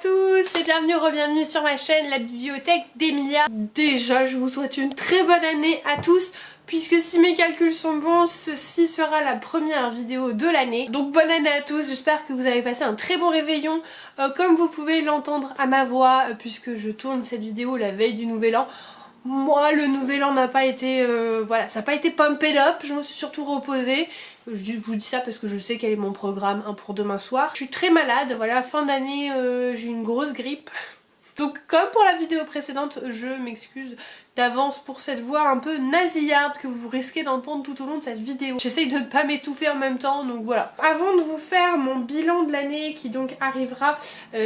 tous et bienvenue sur ma chaîne La Bibliothèque d'Emilia. Déjà je vous souhaite une très bonne année à tous, puisque si mes calculs sont bons, ceci sera la première vidéo de l'année. Donc bonne année à tous, j'espère que vous avez passé un très bon réveillon. Comme vous pouvez l'entendre à ma voix, puisque je tourne cette vidéo la veille du nouvel an. Moi le nouvel an n'a pas été, voilà, ça n'a pas été pumped up, je me suis surtout reposée. Je vous dis ça parce que je sais quel est mon programme pour demain soir. Je suis très malade, voilà, fin d'année j'ai une grosse grippe. Donc comme pour la vidéo précédente, je m'excuse d'avance pour cette voix un peu nasillarde que vous risquez d'entendre tout au long de cette vidéo. J'essaye de ne pas m'étouffer en même temps, donc voilà. Avant de vous faire mon bilan de l'année qui donc arrivera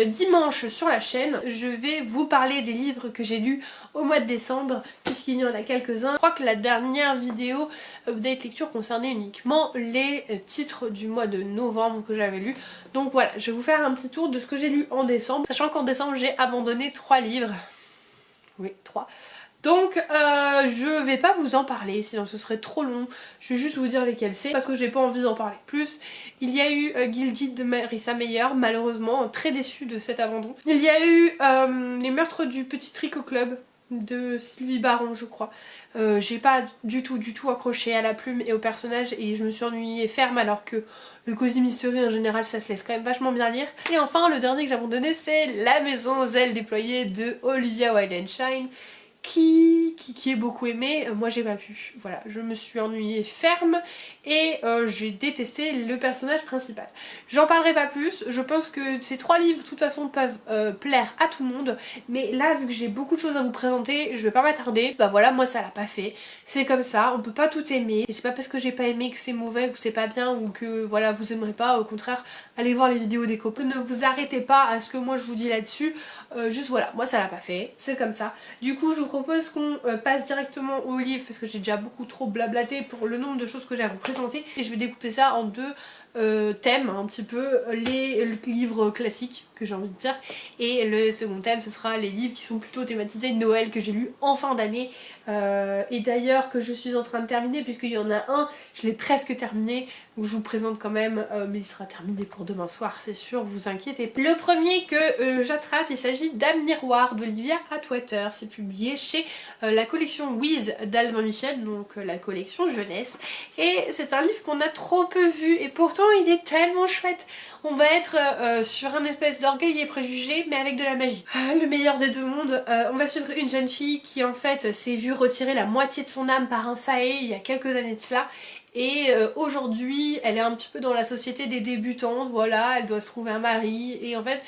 dimanche sur la chaîne, je vais vous parler des livres que j'ai lus au mois de décembre, puisqu'il y en a quelques-uns. Je crois que la dernière vidéo update lecture concernait uniquement les titres du mois de novembre que j'avais lus. Donc voilà, je vais vous faire un petit tour de ce que j'ai lu en décembre, sachant qu'en décembre j'ai abandonné 3 livres. Oui, 3. Donc je vais pas vous en parler, sinon ce serait trop long. Je vais juste vous dire lesquels c'est, parce que j'ai pas envie d'en parler plus. Il y a eu Gilded de Marissa Meyer, malheureusement, très déçue de cet abandon. Il y a eu Les meurtres du petit tricot club de Sylvie Baron, je crois. J'ai pas du tout accroché à la plume et au personnage, et je me suis ennuyée ferme, alors que le Cozy Mystery en général ça se laisse quand même vachement bien lire. Et enfin le dernier que j'ai abandonné, c'est La maison aux ailes déployées de Olivia Wilde-Shine, qui est beaucoup aimé. Moi j'ai pas pu, voilà, je me suis ennuyée ferme et j'ai détesté le personnage principal. J'en parlerai pas plus, je pense que ces 3 livres de toute façon peuvent plaire à tout le monde, mais là vu que j'ai beaucoup de choses à vous présenter, je vais pas m'attarder. Bah voilà, moi ça l'a pas fait, c'est comme ça, on peut pas tout aimer, et c'est pas parce que j'ai pas aimé que c'est mauvais ou que c'est pas bien ou que voilà vous aimerez pas, au contraire allez voir les vidéos des copains. Ne vous arrêtez pas à ce que moi je vous dis là-dessus, juste voilà, moi ça l'a pas fait, c'est comme ça. Du coup je vous propose qu'on passe directement au livre, parce que j'ai déjà beaucoup trop blablaté pour le nombre de choses que j'ai à vous présenter, et je vais découper ça en 2 thèmes, un petit peu les livres classiques que j'ai envie de dire, et le second thème ce sera les livres qui sont plutôt thématisés de Noël que j'ai lus en fin d'année, et d'ailleurs que je suis en train de terminer, puisqu'il y en a un, je l'ai presque terminé, donc je vous présente quand même, mais il sera terminé pour demain soir c'est sûr, vous inquiétez pas. Le premier que j'attrape, il s'agit d'Âme Miroir d'Olivia Atwater, c'est publié chez la collection Wiz d'Albin Michel, donc la collection jeunesse, et c'est un livre qu'on a trop peu vu et pourtant il est tellement chouette. On va être sur un espèce d'orgueil et préjugés mais avec de la magie. Le meilleur des deux mondes. On va suivre une jeune fille qui en fait s'est vue retirer la moitié de son âme par un faé il y a quelques années de cela. Et aujourd'hui elle est un petit peu dans la société des débutantes, voilà, elle doit se trouver un mari et en fait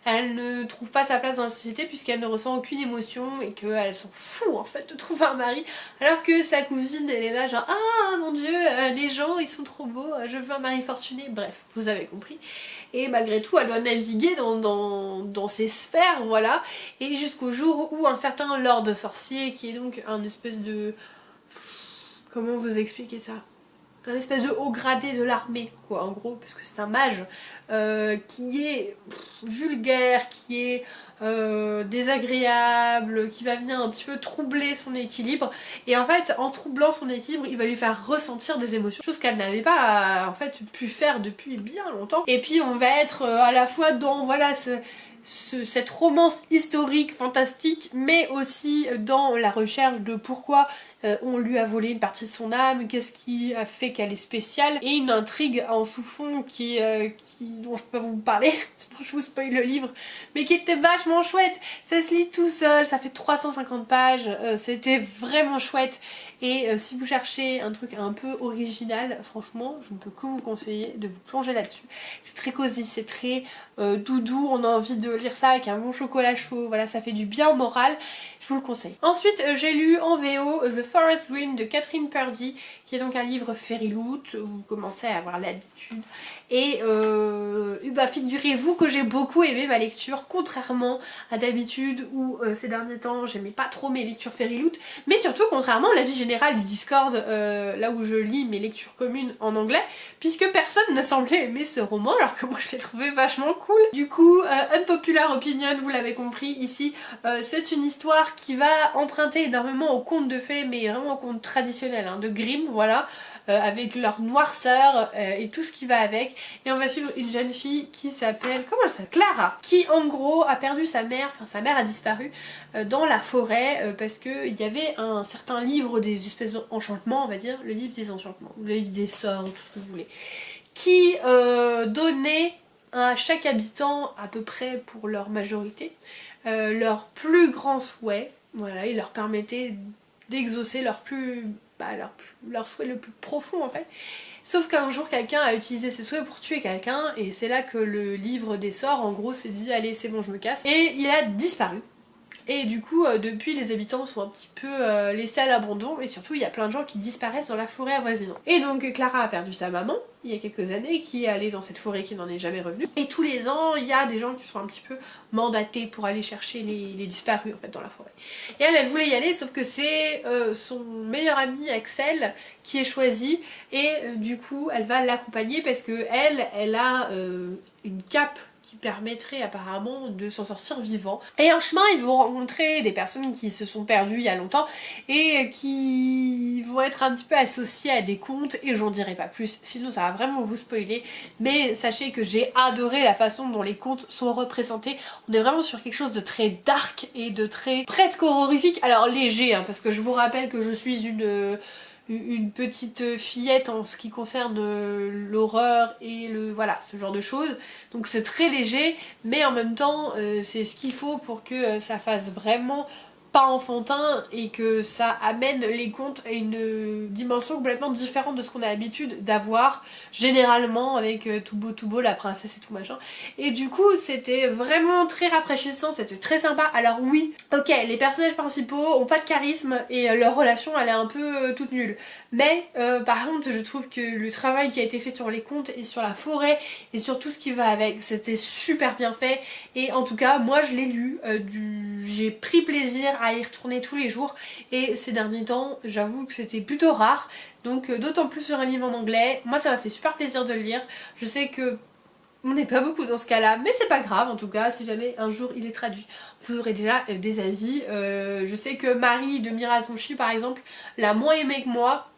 elle ne trouve pas sa place dans la société puisqu'elle ne ressent aucune émotion et qu'elle s'en fout en fait de trouver un mari, alors que sa cousine elle est là genre ah mon dieu les gens ils sont trop beaux, je veux un mari fortuné, bref vous avez compris. Et malgré tout elle doit naviguer dans ces sphères, voilà, et jusqu'au jour où un certain lord sorcier, qui est donc un espèce de... comment vous expliquer ça, un espèce de haut gradé de l'armée quoi en gros, parce que c'est un mage qui est vulgaire, qui est désagréable, qui va venir un petit peu troubler son équilibre, et en fait en troublant son équilibre il va lui faire ressentir des émotions, chose qu'elle n'avait pas en fait pu faire depuis bien longtemps. Et puis on va être à la fois dans voilà cette romance historique fantastique, mais aussi dans la recherche de pourquoi on lui a volé une partie de son âme, qu'est-ce qui a fait qu'elle est spéciale, et une intrigue en sous-fond dont je peux vous parler, sinon je vous spoil le livre, mais qui était vachement chouette. Ça se lit tout seul, ça fait 350 pages, c'était vraiment chouette. Et si vous cherchez un truc un peu original, franchement je ne peux que vous conseiller de vous plonger là-dessus. C'est très cosy, c'est très doudou, on a envie de lire ça avec un bon chocolat chaud, voilà, ça fait du bien au moral, je vous le conseille. Ensuite j'ai lu en VO The Forest Dream de Catherine Purdy, qui est donc un livre Fairyloot, vous commencez à avoir l'habitude, et bah figurez-vous que j'ai beaucoup aimé ma lecture, contrairement à d'habitude où ces derniers temps j'aimais pas trop mes lectures Fairyloot, mais surtout contrairement à l'avis général du Discord, là où je lis mes lectures communes en anglais, puisque personne ne semblait aimer ce roman alors que moi je l'ai trouvé vachement cool. Du coup unpopular opinion, vous l'avez compris, ici c'est une histoire qui va emprunter énormément aux contes de fées, mais vraiment aux contes traditionnels hein, de Grimm, voilà. avec leur noirceur et tout ce qui va avec. Et on va suivre une jeune fille qui s'appelle, comment elle s'appelle, Clara, qui en gros a perdu sa mère, enfin sa mère a disparu dans la forêt parce qu'il y avait un certain livre des espèces d'enchantements, on va dire, le livre des enchantements, le livre des sorts, tout ce que vous voulez, qui donnait à chaque habitant, à peu près pour leur majorité, leur plus grand souhait. Voilà, il leur permettait d'exaucer leur souhait le plus profond en fait. Sauf qu'un jour quelqu'un a utilisé ce souhait pour tuer quelqu'un et c'est là que le livre des sorts en gros s'est dit allez c'est bon je me casse et il a disparu. Et du coup depuis les habitants sont un petit peu laissés à l'abandon et surtout il y a plein de gens qui disparaissent dans la forêt avoisinante. Et donc Clara a perdu sa maman il y a quelques années qui est allée dans cette forêt qui n'en est jamais revenue. Et tous les ans il y a des gens qui sont un petit peu mandatés pour aller chercher les disparus en fait dans la forêt. Et elle voulait y aller sauf que c'est son meilleur ami Axel qui est choisi et du coup elle va l'accompagner parce que elle a une cape qui permettrait apparemment de s'en sortir vivant. Et en chemin ils vont rencontrer des personnes qui se sont perdues il y a longtemps et qui vont être un petit peu associées à des contes et j'en dirai pas plus sinon ça va vraiment vous spoiler, mais sachez que j'ai adoré la façon dont les contes sont représentés. On est vraiment sur quelque chose de très dark et de très presque horrifique, alors léger hein, parce que je vous rappelle que je suis une petite fillette en ce qui concerne l'horreur et voilà, ce genre de choses. Donc c'est très léger, mais en même temps c'est ce qu'il faut pour que ça fasse vraiment pas enfantin et que ça amène les contes à une dimension complètement différente de ce qu'on a l'habitude d'avoir généralement avec tout beau, la princesse et tout machin. Et du coup c'était vraiment très rafraîchissant, c'était très sympa. Alors oui, ok, les personnages principaux ont pas de charisme et leur relation elle est un peu toute nulle. Mais par contre je trouve que le travail qui a été fait sur les contes et sur la forêt et sur tout ce qui va avec, c'était super bien fait. Et en tout cas moi je l'ai lu, j'ai pris plaisir à y retourner tous les jours et ces derniers temps j'avoue que c'était plutôt rare, donc d'autant plus sur un livre en anglais. Moi ça m'a fait super plaisir de le lire. Je sais que on n'est pas beaucoup dans ce cas là mais c'est pas grave, en tout cas si jamais un jour il est traduit vous aurez déjà des avis. Je sais que Marie de Miratonchi par exemple l'a moins aimé que moi.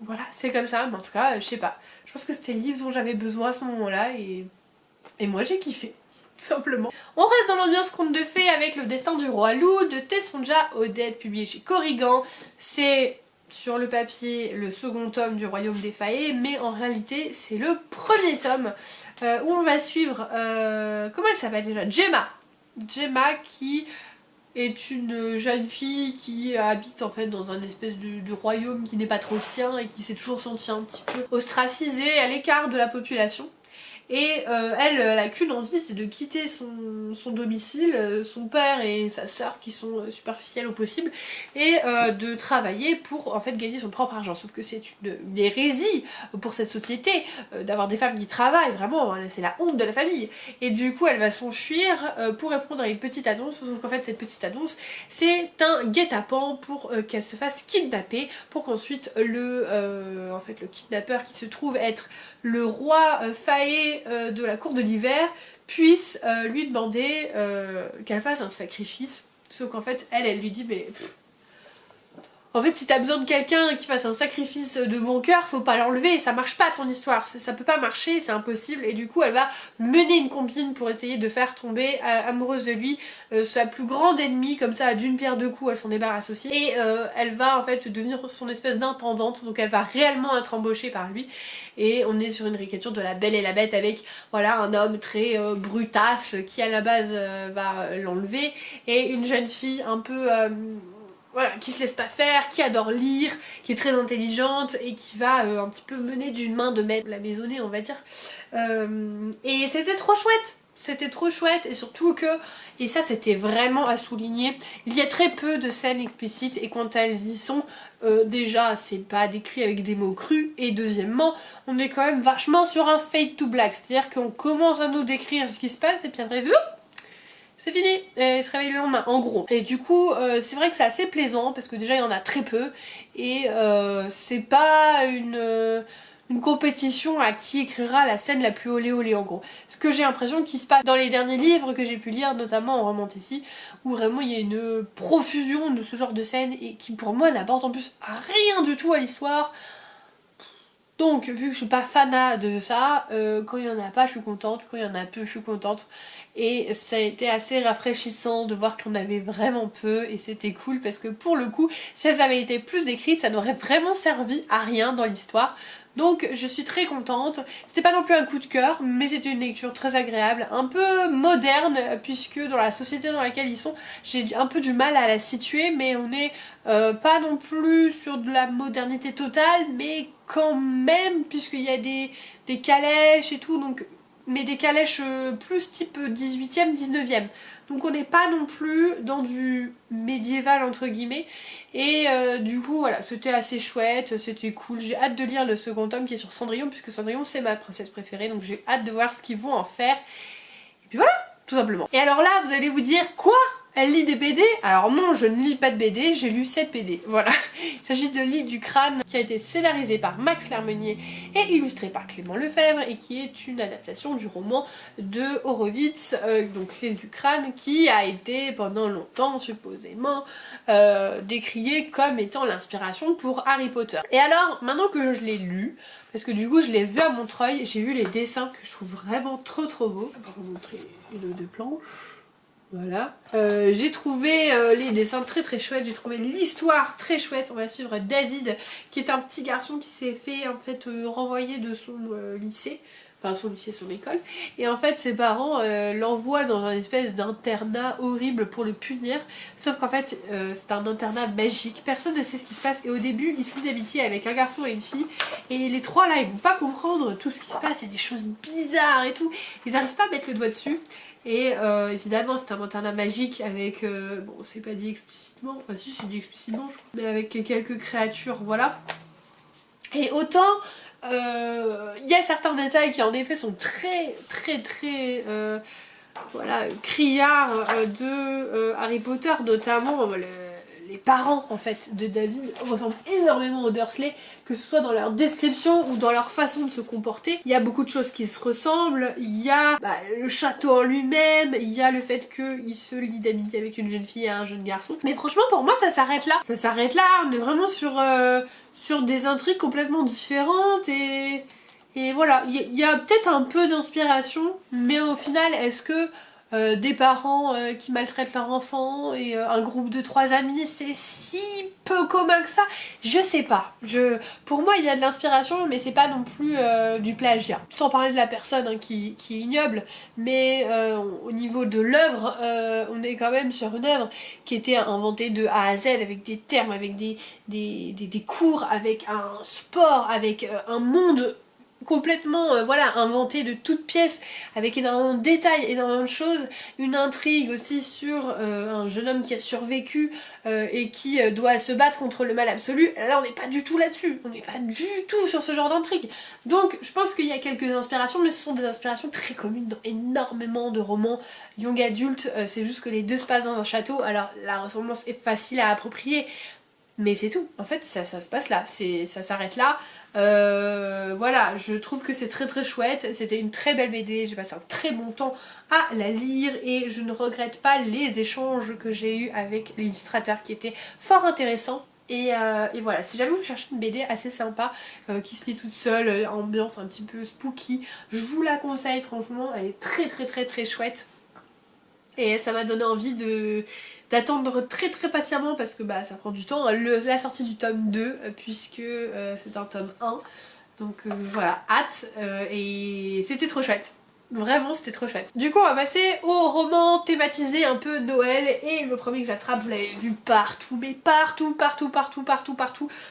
Voilà, c'est comme ça, mais en tout cas je sais pas, je pense que c'était le livre dont j'avais besoin à ce moment là et moi j'ai kiffé. Tout simplement. On reste dans l'ambiance conte de fées avec Le Destin du Roi Loup de Tessonja Odette, publié chez Corrigan. C'est sur le papier le second tome du Royaume des Faées, mais en réalité c'est le premier tome où on va suivre, comment elle s'appelle déjà, Gemma qui est une jeune fille qui habite en fait dans un espèce de royaume qui n'est pas trop le sien et qui s'est toujours sentie un petit peu ostracisée, à l'écart de la population. Et elle a qu'une envie, c'est de quitter son domicile, son père et sa sœur qui sont superficielles au possible, et de travailler pour en fait gagner son propre argent. Sauf que c'est une hérésie pour cette société d'avoir des femmes qui travaillent, vraiment, hein, c'est la honte de la famille. Et du coup elle va s'enfuir pour répondre à une petite annonce, sauf qu'en fait cette petite annonce c'est un guet-apens pour qu'elle se fasse kidnapper, pour qu'ensuite le kidnappeur qui se trouve être le roi Faé de la cour de l'hiver puisse lui demander qu'elle fasse un sacrifice. Sauf qu'en fait elle lui dit mais en fait si t'as besoin de quelqu'un qui fasse un sacrifice de bon cœur, faut pas l'enlever, ça marche pas ton histoire, ça peut pas marcher, c'est impossible. Et du coup elle va mener une combine pour essayer de faire tomber amoureuse de lui sa plus grande ennemie, comme ça d'une pierre deux coups elle s'en débarrasse aussi. Et elle va en fait devenir son espèce d'intendante, donc elle va réellement être embauchée par lui. Et on est sur une réécriture de La Belle et la Bête avec voilà un homme très brutasse qui à la base va l'enlever, et une jeune fille un peu voilà, qui se laisse pas faire, qui adore lire, qui est très intelligente et qui va un petit peu mener d'une main de maître la maisonnée on va dire. Et c'était trop chouette. C'était trop chouette, et surtout que, et ça c'était vraiment à souligner, il y a très peu de scènes explicites et quand elles y sont, déjà c'est pas décrit avec des mots crus, et deuxièmement on est quand même vachement sur un fade to black, c'est-à-dire qu'on commence à nous décrire ce qui se passe et puis après c'est fini, et il se réveille le lendemain en gros. Et du coup c'est vrai que c'est assez plaisant parce que déjà il y en a très peu et c'est pas une compétition à qui écrira la scène la plus olé olé en gros. Ce que j'ai l'impression qui se passe dans les derniers livres que j'ai pu lire, notamment en roman ici, où vraiment il y a une profusion de ce genre de scène et qui pour moi n'apporte en plus rien du tout à l'histoire. Donc vu que je suis pas fanat de ça, quand il y en a pas je suis contente, quand il y en a peu je suis contente. Et ça a été assez rafraîchissant de voir qu'on avait vraiment peu et c'était cool parce que pour le coup, si elles avaient été plus décrites, ça n'aurait vraiment servi à rien dans l'histoire. Donc je suis très contente. C'était pas non plus un coup de cœur, mais c'était une lecture très agréable, un peu moderne, puisque dans la société dans laquelle ils sont, j'ai un peu du mal à la situer, mais on est pas non plus sur de la modernité totale, mais quand même, puisqu'il y a des calèches et tout, donc mais des calèches plus type 18e, 19e. Donc on n'est pas non plus dans du médiéval entre guillemets. Et du coup voilà, c'était assez chouette, c'était cool. J'ai hâte de lire le second tome qui est sur Cendrillon, puisque Cendrillon c'est ma princesse préférée, donc j'ai hâte de voir ce qu'ils vont en faire. Et puis voilà, tout simplement. Et alors là, vous allez vous dire, quoi ? Elle lit des BD? Alors non, je ne lis pas de BD, j'ai lu 7 BD, voilà. Il s'agit de L'île du crâne, qui a été scénarisé par Max Lermenier et illustré par Clément Lefebvre, et qui est une adaptation du roman de Horowitz, donc L'île du crâne, qui a été pendant longtemps, supposément, décrié comme étant l'inspiration pour Harry Potter. Et alors, maintenant que je l'ai lu, parce que du coup je l'ai vu à Montreuil, j'ai vu les dessins que je trouve vraiment trop beaux. On va vous montrer une ou deux planches. Voilà. J'ai trouvé les dessins très chouettes, j'ai trouvé l'histoire très chouette. On va suivre David, qui est un petit garçon qui s'est fait en fait renvoyer de son lycée. Enfin son lycée, son école. Et en fait ses parents l'envoient dans un espèce d'internat horrible pour le punir. Sauf qu'en fait c'est un internat magique, personne ne sait ce qui se passe. Et au début il se lie d'amitié avec un garçon et une fille. Et les trois là ils vont pas comprendre tout ce qui se passe, il y a des choses bizarres et tout. Ils n'arrivent pas à mettre le doigt dessus. Et évidemment c'est un internat magique avec, bon c'est pas dit explicitement, enfin si c'est dit explicitement je crois, mais avec quelques créatures, voilà. Et autant il y a certains détails qui en effet sont très voilà, criards de Harry Potter, notamment les parents en fait de David ressemblent énormément aux Dursley, que ce soit dans leur description ou dans leur façon de se comporter. Il y a beaucoup de choses qui se ressemblent, il y a le château en lui-même, il y a le fait qu'il se lie d'amitié avec une jeune fille et un jeune garçon. Mais franchement pour moi ça s'arrête là. Ça s'arrête là, on est vraiment sur des intrigues complètement différentes et voilà. Il y a peut-être un peu d'inspiration, mais au final est-ce que des parents qui maltraitent leur enfant et un groupe de 3 amis, c'est si peu commun que ça? Je sais pas. Pour moi il y a de l'inspiration, mais c'est pas non plus du plagiat. Sans parler de la personne hein, qui est ignoble, mais au niveau de l'œuvre, on est quand même sur une œuvre qui était inventée de A à Z, avec des termes, avec des cours, avec un sport, avec un monde complètement voilà, inventé de toutes pièces, avec énormément de détails, énormément de choses, une intrigue aussi sur un jeune homme qui a survécu et qui doit se battre contre le mal absolu. Là on n'est pas du tout là-dessus, on n'est pas du tout sur ce genre d'intrigue. Donc je pense qu'il y a quelques inspirations, mais ce sont des inspirations très communes dans énormément de romans young adultes. C'est juste que les deux se passent dans un château, alors la ressemblance est facile à approprier, mais c'est tout, en fait ça se passe là, ça s'arrête là. Voilà, je trouve que c'est très chouette, c'était une très belle BD, j'ai passé un très bon temps à la lire et je ne regrette pas les échanges que j'ai eus avec l'illustrateur qui était fort intéressant. Et voilà, si jamais vous cherchez une BD assez sympa, qui se lit toute seule, ambiance un petit peu spooky, je vous la conseille, franchement elle est très chouette. Et ça m'a donné envie d'attendre très patiemment, parce que ça prend du temps, la sortie du tome 2, puisque c'est un tome 1. Donc voilà, hâte, et c'était trop chouette. Vraiment c'était trop chouette. Du coup on va passer au roman thématisé un peu Noël, et le premier que j'attrape, vous l'avez vu partout, mais partout,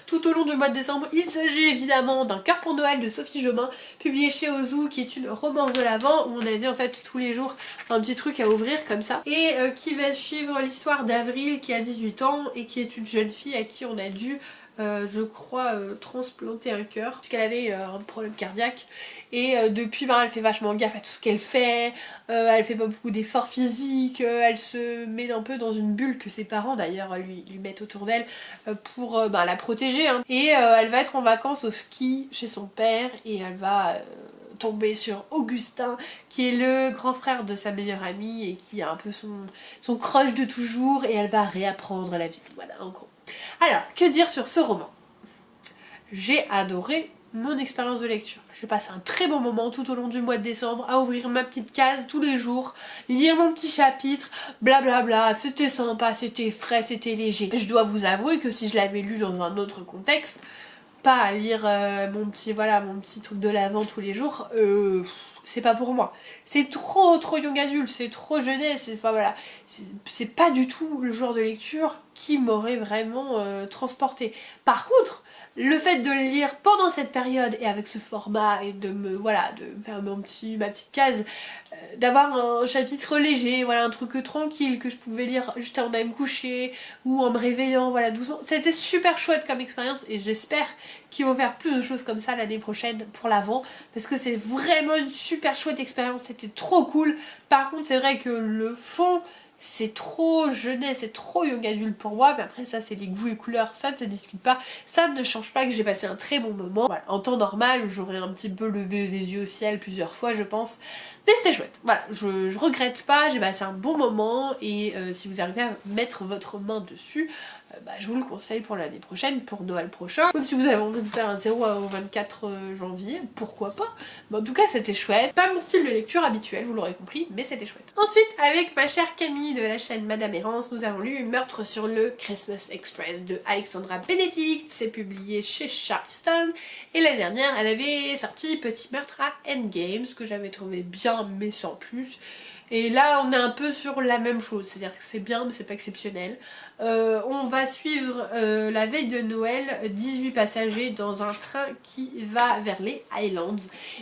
tout au long du mois de décembre. Il s'agit évidemment d'Un cœur pour Noël de Sophie Jobin, publié chez Ozu, qui est une romance de l'Avent, où on avait en fait tous les jours un petit truc à ouvrir comme ça, et qui va suivre l'histoire d'Avril qui a 18 ans et qui est une jeune fille à qui on a dû je crois transplanter un cœur puisqu'elle avait un problème cardiaque, et depuis elle fait vachement gaffe à tout ce qu'elle fait, elle fait pas beaucoup d'efforts physiques, elle se met un peu dans une bulle que ses parents d'ailleurs lui mettent autour d'elle pour la protéger hein. Et elle va être en vacances au ski chez son père, et elle va tomber sur Augustin qui est le grand frère de sa meilleure amie et qui a un peu son crush de toujours, et elle va réapprendre la vie, voilà en gros. Alors, que dire sur ce roman? J'ai adoré mon expérience de lecture. J'ai passé un très bon moment tout au long du mois de décembre à ouvrir ma petite case tous les jours, lire mon petit chapitre, blablabla, c'était sympa, c'était frais, c'était léger. Je dois vous avouer que si je l'avais lu dans un autre contexte, pas à lire mon petit truc de l'avant tous les jours, c'est pas pour moi. C'est trop young adulte, c'est trop jeunesse, enfin voilà, c'est pas du tout le genre de lecture qui m'aurait vraiment transporté. Par contre, le fait de le lire pendant cette période et avec ce format et de me faire ma petite case, d'avoir un chapitre léger, voilà, un truc tranquille que je pouvais lire juste avant d'aller me coucher ou en me réveillant, voilà, doucement. C'était super chouette comme expérience et j'espère qu'ils vont faire plus de choses comme ça l'année prochaine pour l'avant parce que c'est vraiment une super chouette expérience, c'était trop cool. Par contre, c'est vrai que le fond, c'est trop jeunesse, c'est trop young adulte pour moi, mais après ça c'est les goûts et couleurs, ça ne se discute pas, ça ne change pas que j'ai passé un très bon moment. Voilà, en temps normal, j'aurais un petit peu levé les yeux au ciel plusieurs fois je pense, mais c'était chouette. Voilà, je regrette pas, j'ai passé un bon moment et si vous arrivez à mettre votre main dessus, je vous le conseille pour l'année prochaine, pour Noël prochain. Même si vous avez envie de faire un 0 au 24 janvier, pourquoi pas. Mais en tout cas c'était chouette. Pas mon style de lecture habituel, vous l'aurez compris, mais c'était chouette. Ensuite, avec ma chère Camille de la chaîne Madame Errance, nous avons lu Meurtre sur le Christmas Express de Alexandra Benedict. C'est publié chez Charleston. Et l'année dernière, elle avait sorti Petit meurtre à Endgame, ce que j'avais trouvé bien, mais sans plus. Et là on est un peu sur la même chose, c'est-à-dire que c'est bien mais c'est pas exceptionnel. On va suivre la veille de Noël 18 passagers dans un train qui va vers les Highlands.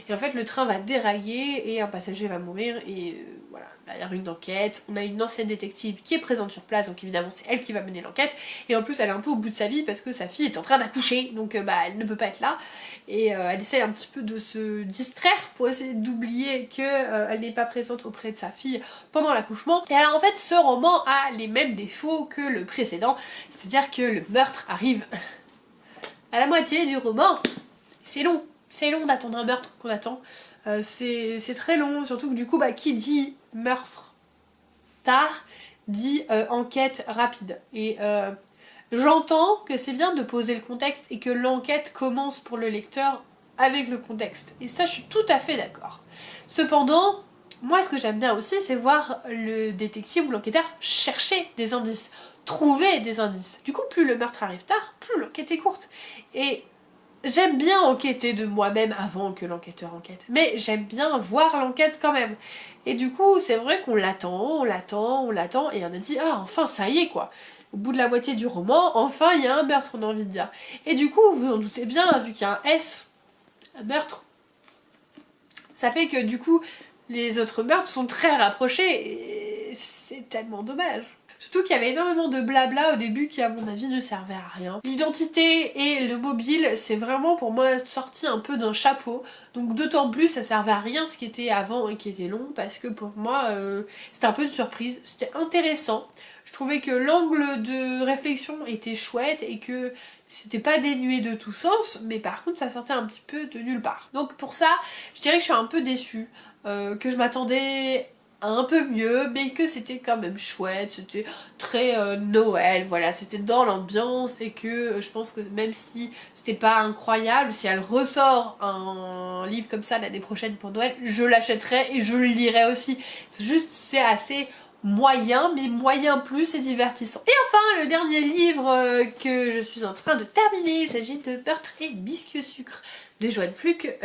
Et en fait le train va dérailler et un passager va mourir et voilà, il y a une enquête. On a une ancienne détective qui est présente sur place, donc évidemment c'est elle qui va mener l'enquête. Et en plus elle est un peu au bout de sa vie parce que sa fille est en train d'accoucher, donc elle ne peut pas être là. Et elle essaie un petit peu de se distraire pour essayer d'oublier qu'elle n'est pas présente auprès de sa fille pendant l'accouchement. Et alors en fait ce roman a les mêmes défauts que le précédent, c'est-à-dire que le meurtre arrive à la moitié du roman. C'est long d'attendre un meurtre qu'on attend, c'est très long, surtout que du coup qui dit meurtre tard dit enquête rapide. Et j'entends que c'est bien de poser le contexte et que l'enquête commence pour le lecteur avec le contexte. Et ça, je suis tout à fait d'accord. Cependant, moi, ce que j'aime bien aussi, c'est voir le détective ou l'enquêteur chercher des indices, trouver des indices. Du coup, plus le meurtre arrive tard, plus l'enquête est courte. Et j'aime bien enquêter de moi-même avant que l'enquêteur enquête, mais j'aime bien voir l'enquête quand même. Et du coup, c'est vrai qu'on l'attend, et on a dit « Ah, enfin, ça y est, quoi !» Au bout de la moitié du roman, enfin, il y a un meurtre, on a envie de dire. Et du coup, vous en doutez bien, vu qu'il y a un S, un meurtre, ça fait que du coup, les autres meurtres sont très rapprochés, et c'est tellement dommage. Surtout qu'il y avait énormément de blabla au début qui à mon avis ne servait à rien. L'identité et le mobile, c'est vraiment pour moi sorti un peu d'un chapeau. Donc d'autant plus ça servait à rien ce qui était avant et qui était long, parce que pour moi c'était un peu une surprise. C'était intéressant. Je trouvais que l'angle de réflexion était chouette et que c'était pas dénué de tout sens, mais par contre ça sortait un petit peu de nulle part. Donc pour ça, je dirais que je suis un peu déçue, que je m'attendais un peu mieux, mais que c'était quand même chouette, c'était très Noël, voilà, c'était dans l'ambiance et que je pense que même si c'était pas incroyable, si elle ressort un livre comme ça l'année prochaine pour Noël, je l'achèterai et je le lirai aussi. C'est juste, c'est assez moyen, mais moyen plus et divertissant. Et enfin, le dernier livre que je suis en train de terminer, il s'agit de Meurtre et biscuits au sucre de Joanne Fluck,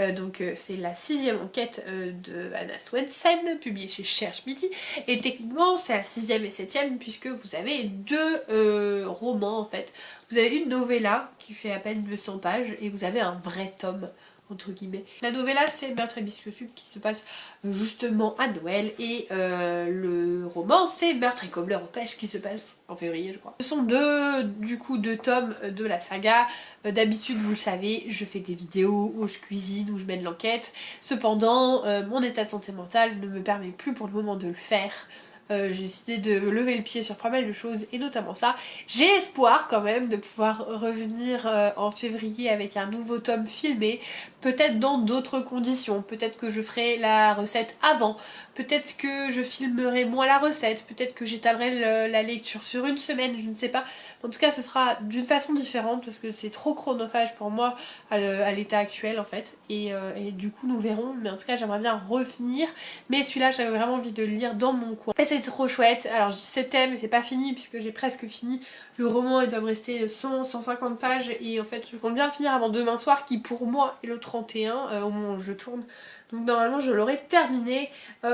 c'est la 6e enquête de Anna Swensen, publiée chez Cherche Midi, et techniquement c'est la 6e et 7e puisque vous avez deux romans en fait. Vous avez une novella qui fait à peine 200 pages et vous avez un vrai tome entre guillemets. La novella c'est Meurtre et biscuits au sucre qui se passe justement à Noël et le roman c'est Meurtre et cobbler aux pêches qui se passe en février je crois. Ce sont deux tomes de la saga. D'habitude vous le savez, je fais des vidéos où je cuisine, où je mène l'enquête. Cependant mon état de santé mentale ne me permet plus pour le moment de le faire. j'ai décidé de lever le pied sur pas mal de choses et notamment ça. J'ai espoir quand même de pouvoir revenir en février avec un nouveau tome filmé, peut-être dans d'autres conditions, peut-être que je ferai la recette avant, peut-être que je filmerai moins la recette, peut-être que j'étalerai la lecture sur une semaine, je ne sais pas. En tout cas ce sera d'une façon différente parce que c'est trop chronophage pour moi à l'état actuel en fait et du coup nous verrons, mais en tout cas j'aimerais bien revenir, mais celui-là j'avais vraiment envie de le lire dans mon coin et c'est trop chouette. Alors je dis c'était mais c'est pas fini puisque j'ai presque fini le roman, il doit me rester 100-150 pages et en fait je compte bien le finir avant demain soir qui pour moi est le 31 au moment où je tourne. Donc normalement je l'aurai terminé,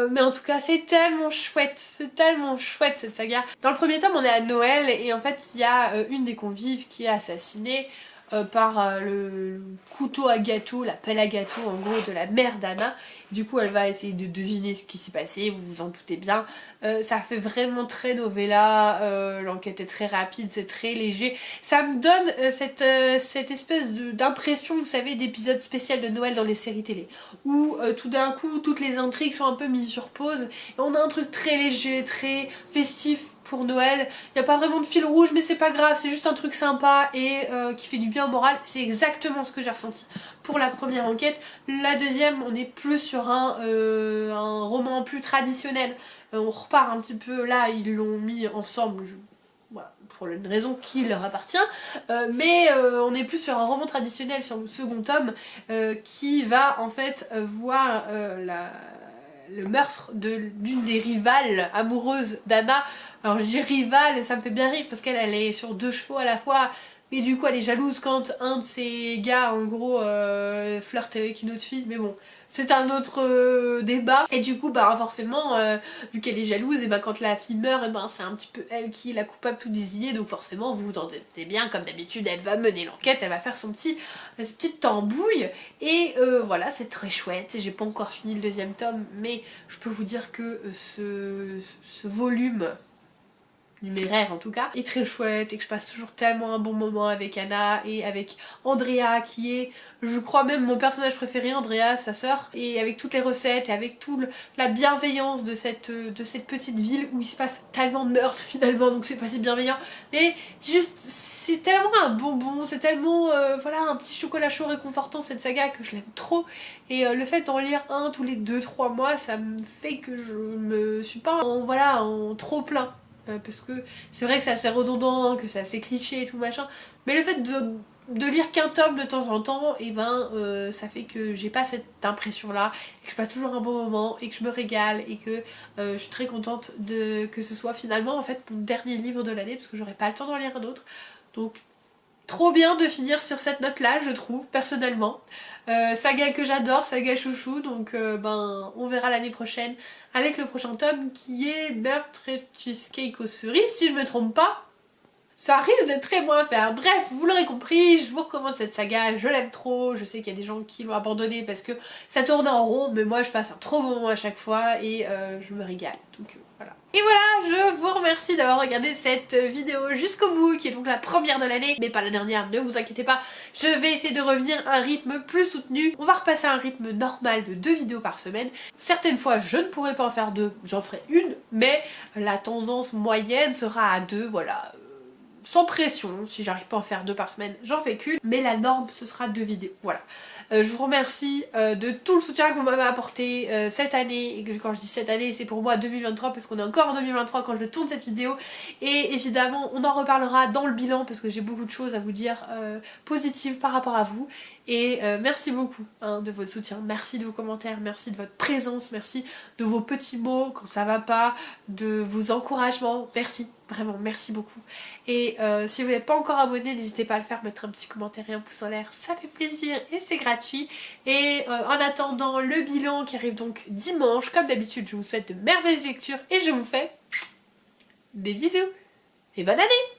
mais en tout cas c'est tellement chouette cette saga. Dans le premier tome on est à Noël et en fait il y a une des convives qui est assassinée par le couteau à gâteau, la pelle à gâteau en gros de la mère d'Anna. Du coup elle va essayer de deviner ce qui s'est passé, vous vous en doutez bien. Ça fait vraiment très novella, l'enquête est très rapide, c'est très léger. Ça me donne cette espèce d'impression, vous savez, d'épisode spécial de Noël dans les séries télé. Où tout d'un coup toutes les intrigues sont un peu mises sur pause. Et on a un truc très léger, très festif pour Noël. Il n'y a pas vraiment de fil rouge mais c'est pas grave, c'est juste un truc sympa et qui fait du bien au moral. C'est exactement ce que j'ai ressenti pour la première enquête. La deuxième on est plus sur un roman plus traditionnel. On repart un petit peu, là ils l'ont mis ensemble, voilà, pour une raison qui leur appartient, mais on est plus sur un roman traditionnel sur le second tome qui va en fait voir le meurtre d'une des rivales amoureuses d'Anna. Alors je dis rivale, ça me fait bien rire parce qu'elle est sur 2 chevaux à la fois, mais du coup elle est jalouse quand un de ses gars en gros flirte avec une autre fille, mais bon c'est un autre débat. Et du coup bah forcément vu qu'elle est jalouse, et bah quand la fille meurt, et ben c'est un petit peu elle qui est la coupable tout désignée, donc forcément vous vous en doutez bien, comme d'habitude elle va mener l'enquête, elle va faire sa petite tambouille et voilà, c'est très chouette. J'ai pas encore fini le deuxième tome mais je peux vous dire que ce volume numéraire en tout cas, est très chouette et que je passe toujours tellement un bon moment avec Anna et avec Andrea qui est, je crois même mon personnage préféré, Andrea, sa sœur, et avec toutes les recettes et avec toute la bienveillance de cette petite ville où il se passe tellement de meurtres finalement, donc c'est pas si bienveillant, mais juste c'est tellement un bonbon, c'est tellement voilà, un petit chocolat chaud réconfortant cette saga que je l'aime trop. Et le fait d'en lire un tous les 2-3 mois, ça me fait que je me suis pas en trop plein. Parce que c'est vrai que c'est assez redondant, que c'est assez cliché et tout machin, mais le fait de lire qu'un tome de temps en temps, et ben ça fait que j'ai pas cette impression là, et que je passe toujours un bon moment et que je me régale et que je suis très contente que ce soit finalement en fait mon dernier livre de l'année parce que j'aurai pas le temps d'en lire un autre. Donc trop bien de finir sur cette note là, je trouve, personnellement. Saga que j'adore, saga chouchou, donc ben on verra l'année prochaine avec le prochain tome qui est Meurtre et Cheesecake aux cerises, si je me trompe pas. Ça risque d'être très bon à faire. Bref, vous l'aurez compris, je vous recommande cette saga, je l'aime trop. Je sais qu'il y a des gens qui l'ont abandonnée parce que ça tourne en rond, mais moi je passe un trop bon moment à chaque fois et je me régale. Donc voilà. Et voilà, je vous remercie d'avoir regardé cette vidéo jusqu'au bout, qui est donc la première de l'année, mais pas la dernière, ne vous inquiétez pas. Je vais essayer de revenir à un rythme plus soutenu. On va repasser à un rythme normal de 2 vidéos par semaine. Certaines fois, je ne pourrai pas en faire 2, j'en ferai une, mais la tendance moyenne sera à 2, voilà. Sans pression, si j'arrive pas à en faire 2 par semaine, j'en fais qu'une, mais la norme ce sera 2 vidéos, voilà. Je vous remercie de tout le soutien que vous m'avez apporté cette année, et que quand je dis cette année c'est pour moi 2023 parce qu'on est encore en 2023 quand je tourne cette vidéo, et évidemment on en reparlera dans le bilan parce que j'ai beaucoup de choses à vous dire positives par rapport à vous, et merci beaucoup de votre soutien, merci de vos commentaires, merci de votre présence, merci de vos petits mots quand ça va pas, de vos encouragements, merci. Vraiment, merci beaucoup. Et si vous n'êtes pas encore abonné, n'hésitez pas à le faire, mettre un petit commentaire et un pouce en l'air, ça fait plaisir et c'est gratuit. Et en attendant le bilan qui arrive donc dimanche, comme d'habitude, je vous souhaite de merveilleuses lectures et je vous fais des bisous et bonne année!